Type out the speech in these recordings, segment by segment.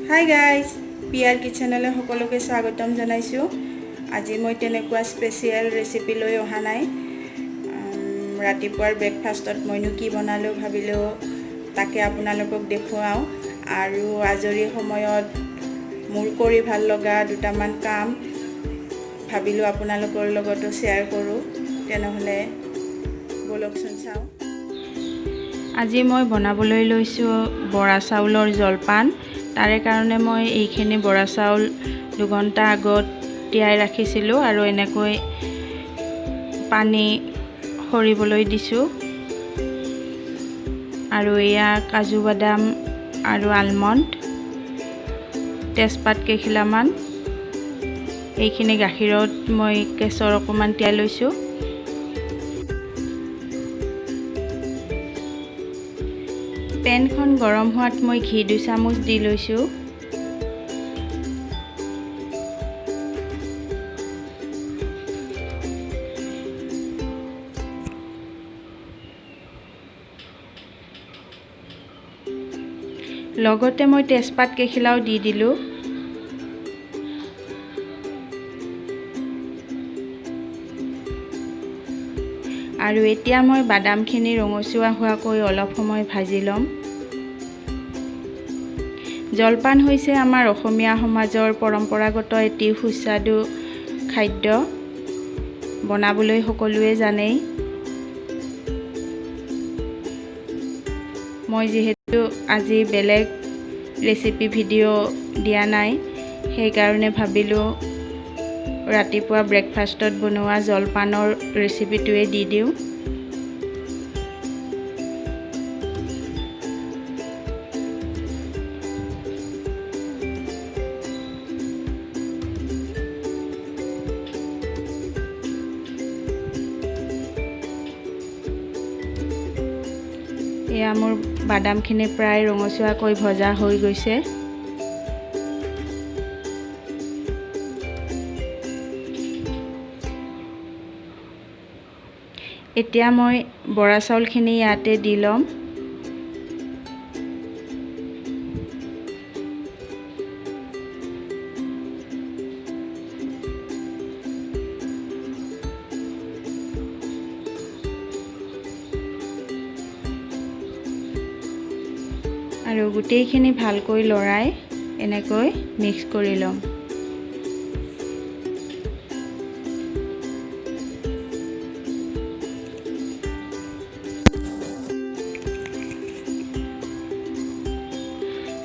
Hi guys, Pyar কিচেনলৈ সকলোকে স্বাগতম জনাইছোঁ। আজি মই তেনেকুৱা স্পেচিয়েল ৰেচিপি লৈ অহা নাই। ৰাতিপুৱাৰ ব্ৰেকফাষ্টত মইনো কি বনালোঁ ভাবিলোঁ তাকে আপোনালোকক দেখুৱাওঁ। আৰু আজৰি সময়ত মোৰ কৰি ভাল লগা দুটামান কাম ভাবিলোঁ আপোনালোকৰ লগতো শ্বেয়াৰ কৰোঁ। তেনেহ'লে বলকচোন চাওঁ। আজি মই বনাবলৈ লৈছোঁ বৰা চাউলৰ জলপান। তাৰে কাৰণে মই এইখিনি বৰা চাউল 2 ঘণ্টা আগত তিয়াই ৰাখিছিলোঁ আৰু এনেকৈ পানী সৰিবলৈ দিছোঁ। আৰু এয়া কাজু বাদাম আৰু আলমণ্ড, তেজপাত কেইখিলামান, এইখিনি গাখীৰত মই কেশৰ অকণমান তিয়াই লৈছোঁ। পেনখন গৰম হোৱাত মই ঘি 2 চামুচ দি লৈছোঁ। লগতে মই তেজপাত কেইখিলাও দি দিলোঁ। আৰু এতিয়া মই বাদামখিনি ৰঙচুৱা হোৱাকৈ অলপ সময় ভাজি ল'ম। জলপান হৈছে আমাৰ অসমীয়া সমাজৰ পৰম্পৰাগত এটি সুস্বাদু খাদ্য। বনাবলৈ সকলোৱে জানেই। মই যিহেতু আজি বেলেগ ৰেচিপি ভিডিঅ' দিয়া নাই, সেইকাৰণে ভাবিলোঁ ৰাতিপুৱা ব্ৰেকফাষ্টত বনোৱা জলপানৰ ৰেচিপিটোৱে দি দিওঁ। এয়া মোৰ বাদামখিনি প্ৰায় ৰঙচুৱাকৈ ভজা হৈ গৈছে। এতিয়া মই বৰা চাউলখিনি ইয়াতে দি ল'ম। আৰু গোটেইখিনি ভালকৈ লৰাই এনেকৈ মিক্স কৰি ল'ম।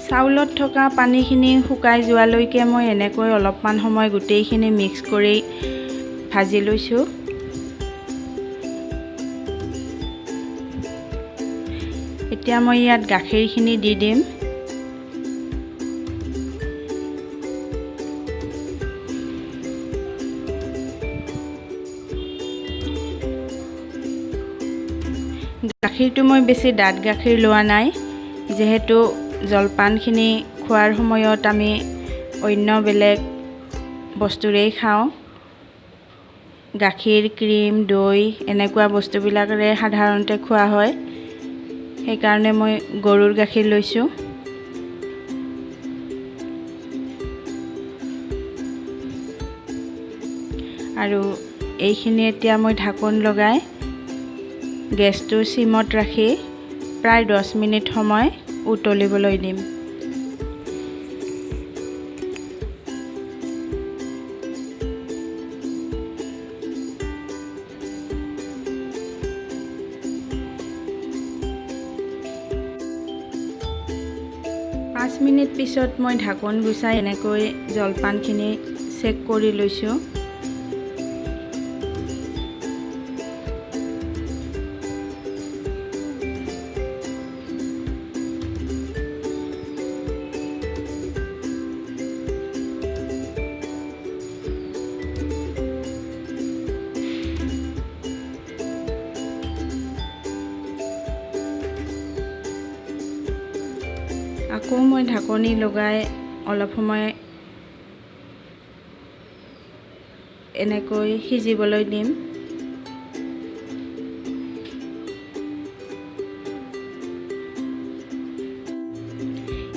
চাউলত থকা পানীখিনি শুকাই যোৱালৈকে মই এনেকৈ অলপমান সময় গোটেইখিনি মিক্স কৰি ভাজি লৈছোঁ। এতিয়া মই ইয়াত গাখীৰখিনি দি দিম। গাখীৰটো মই বেছি ডাঠ গাখীৰ লোৱা নাই, যিহেতু জলপানখিনি খোৱাৰ সময়ত আমি অন্য বেলেগ বস্তুৰেই খাওঁ। গাখীৰ, ক্ৰীম, দৈ এনেকুৱা বস্তুবিলাকেৰে সাধাৰণতে খোৱা হয়। সেইকাৰণে মই গৰুৰ গাখীৰ লৈছোঁ। আৰু এইখিনি এতিয়া মই ঢাকোন লগাই গেছটো চিমত ৰাখি প্ৰায় 10 মিনিট সময় উতলিবলৈ দিম। পাঁচ মিনিট পিছত মই ঢাকোন গুচাই এনেকৈ জলপানখিনি চেক কৰি লৈছোঁ। আকৌ মই ঢাকনি লগাই অলপ সময় এনেকৈ সিজিবলৈ দিম।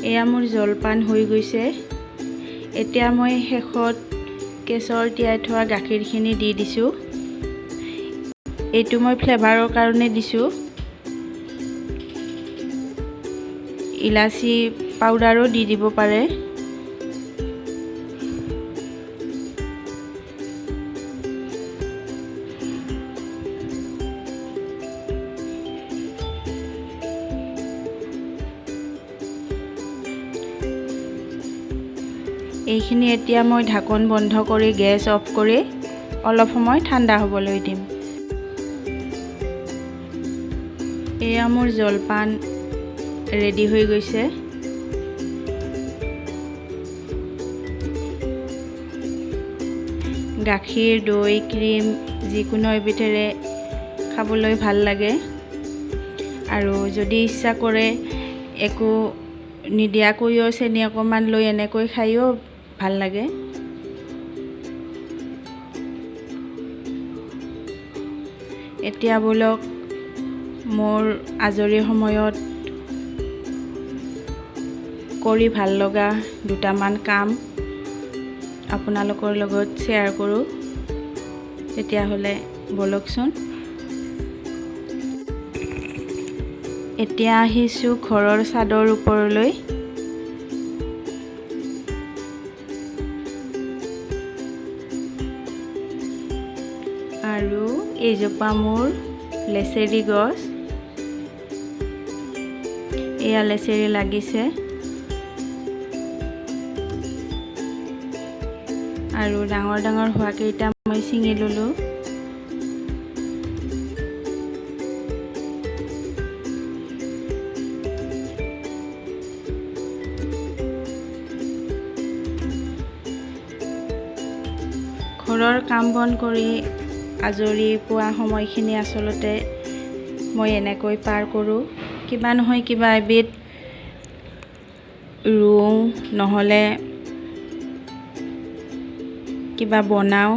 এয়া মোৰ জলপান হৈ গৈছে। এতিয়া মই শেষত কেশৰ তিয়াই থোৱা গাখীৰখিনি দি দিছোঁ। এইটো মই ফ্লেভাৰৰ কাৰণে দিছোঁ। ইলাচি পাউডাৰো দি দিব পাৰে। এইখিনি এতিয়া মই ঢাকন বন্ধ কৰি গেছ অফ কৰি অলপ সময় ঠাণ্ডা হ'বলৈ দিম। এয়া মোৰ জলপান ৰেডি হৈ গৈছে। গাখীৰ, দৈ, ক্ৰীম যিকোনো এবিধেৰে খাবলৈ ভাল লাগে। আৰু যদি ইচ্ছা কৰে একো নিদিয়াকৈও চেনি অকণমান লৈ এনেকৈ খায়ো ভাল লাগে। এতিয়া বোলক মোৰ আজৰি সময়ত কৰি ভাল লগা দুটামান কাম আপোনালোকৰ লগত শ্বেয়াৰ কৰোঁ। তেতিয়াহ'লে বলকচোন। এতিয়া আহিছোঁ ঘৰৰ ছাদৰ ওপৰলৈ। আৰু এইজোপা মোৰ লেচেৰি গছ। এয়া লেচেৰি লাগিছে। আৰু ডাঙৰ ডাঙৰ হোৱাকেইটা মই ছিঙি ল'লোঁ। ঘৰৰ কাম বন কৰি আজৰি পোৱা সময়খিনি আচলতে মই এনেকৈ পাৰ কৰোঁ। কিবা নহয় কিবা এবিধ ৰুওঁ, নহ'লে কিবা বনাওঁ।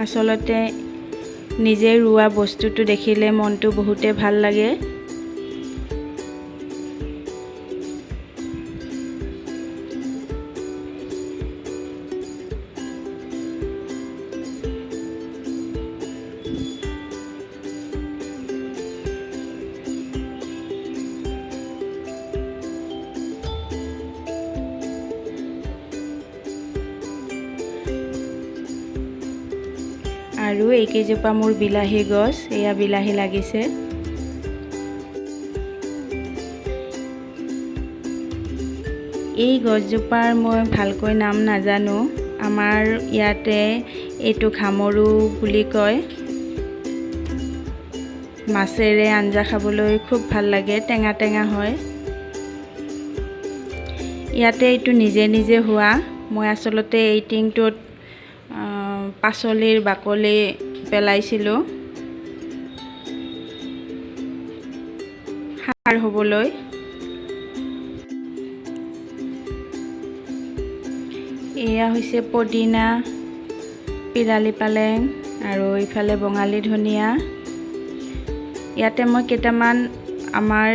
আচলতে নিজে ৰোৱা বস্তুটো দেখিলে মনটো বহুতে ভাল লাগে। আৰু এইকেইজোপা মোৰ বিলাহী গছ। এয়া বিলাহী লাগিছে। এই গছজোপাৰ মই ভালকৈ নাম নাজানো। আমাৰ ইয়াতে এইটো ঘামৰু বুলি কয়। মাছেৰে আঞ্জা খাবলৈ খুব ভাল লাগে, টেঙা টেঙা হয়। ইয়াতে এইটো নিজে নিজে হোৱা। মই আচলতে এই টিংটোত পাচলিৰ বাকলি পেলাইছিলোঁ সাৰ হ'বলৈ। এয়া হৈছে পদিনা, পিৰালি পালেং আৰু ইফালে বঙালী ধনিয়া। ইয়াতে মই কেইটামান আমাৰ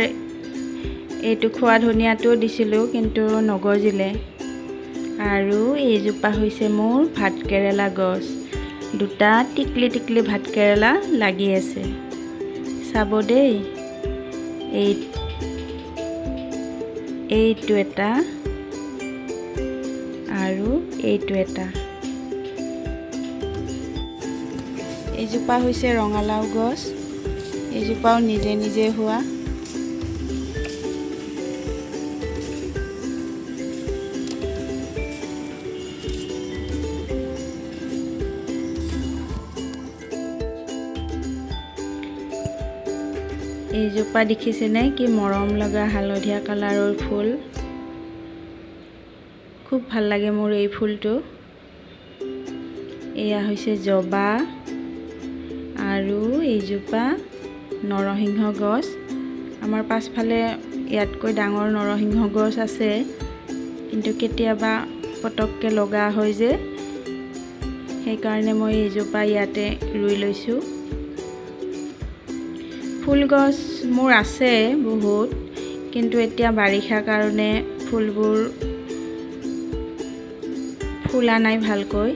এইটো খোৱা ধনিয়াটোও দিছিলোঁ, কিন্তু নগজিলে। আৰু এইজোপা হৈছে মোৰ ভাতকেৰেলা গছ। দুটা টিকলি টিকলি ভাতকেৰেলা লাগি আছে, চাব দেই। এইটো এটা আৰু এইটো এটা। এইজোপা হৈছে ৰঙালাও গছ। এইজোপাও নিজে নিজে হোৱা। এইজোপা দেখিছেনে কি মৰম লগা হালধীয়া কালাৰৰ ফুল। খুব ভাল লাগে মোৰ এই ফুলটো। এয়া হৈছে জবা আৰু এইজোপা নৰসিংহ গছ। আমাৰ পাছফালে ইয়াতকৈ ডাঙৰ নৰসিংহ গছ আছে, কিন্তু কেতিয়াবা পটককৈ লগা হয় যে, সেইকাৰণে মই এইজোপা ইয়াতে ৰুই লৈছোঁ। ফুল গছ মোৰ আছে বহুত, কিন্তু এতিয়া বাৰিষা কাৰণে ফুলবোৰ ফুলা নাই ভালকৈ।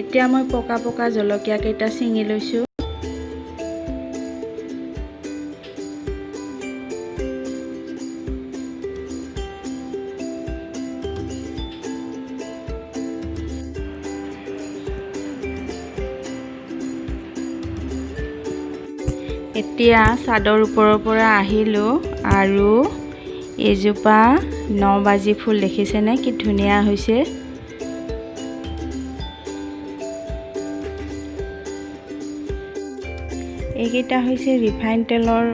এতিয়া মই পকা পকা জলকীয়া কেইটা ছিঙি লৈছোঁ। এতিয়া চাদৰ ওপৰৰ পৰা আহিলোঁ আৰু এজোপা 9 বাজি ফুল দেখিছেনে কি ধুনীয়া হৈছে। এইকেইটা হৈছে ৰিফাইন তেলৰ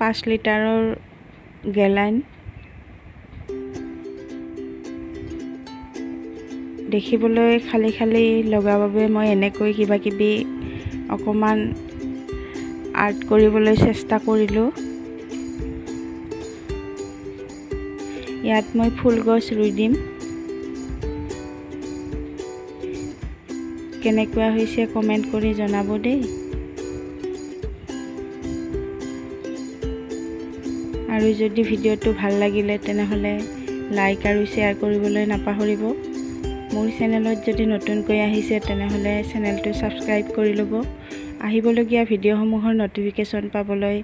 5 লিটাৰৰ গেলাইন। দেখিবলৈ খালী খালী লগা বাবে মই এনেকৈ কিবা কিবি অকণমান আৰ্ট কৰিবলৈ চেষ্টা কৰিলোঁ। ইয়াত মই ফুল গছ ৰুই দিম। কেনেকুৱা হৈছে কমেণ্ট কৰি জনাব দেই। আৰু যদি ভিডিঅ'টো ভাল লাগিলে তেনেহ'লে লাইক আৰু শ্বেয়াৰ কৰিবলৈ নাপাহৰিব। মোৰ চেনেলত যদি নতুনকৈ আহিছে তেনেহ'লে চেনেলটো ছাবস্ক্ৰাইব কৰি ল'ব। আহিবলগীয়া ভিডিঅ'সমূহৰ ন'টিফিকেশ্যন পাবলৈ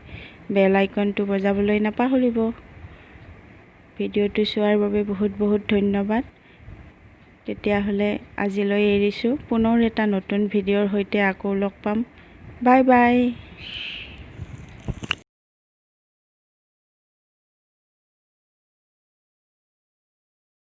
বেল আইকনটো বজাবলৈ নাপাহৰিব। ভিডিঅ'টো চোৱাৰ বাবে বহুত বহুত ধন্যবাদ। তেতিয়াহ'লে আজিলৈ এৰিছোঁ। পুনৰ এটা নতুন ভিডিঅ'ৰ সৈতে আকৌ লগ পাম। Bye bye.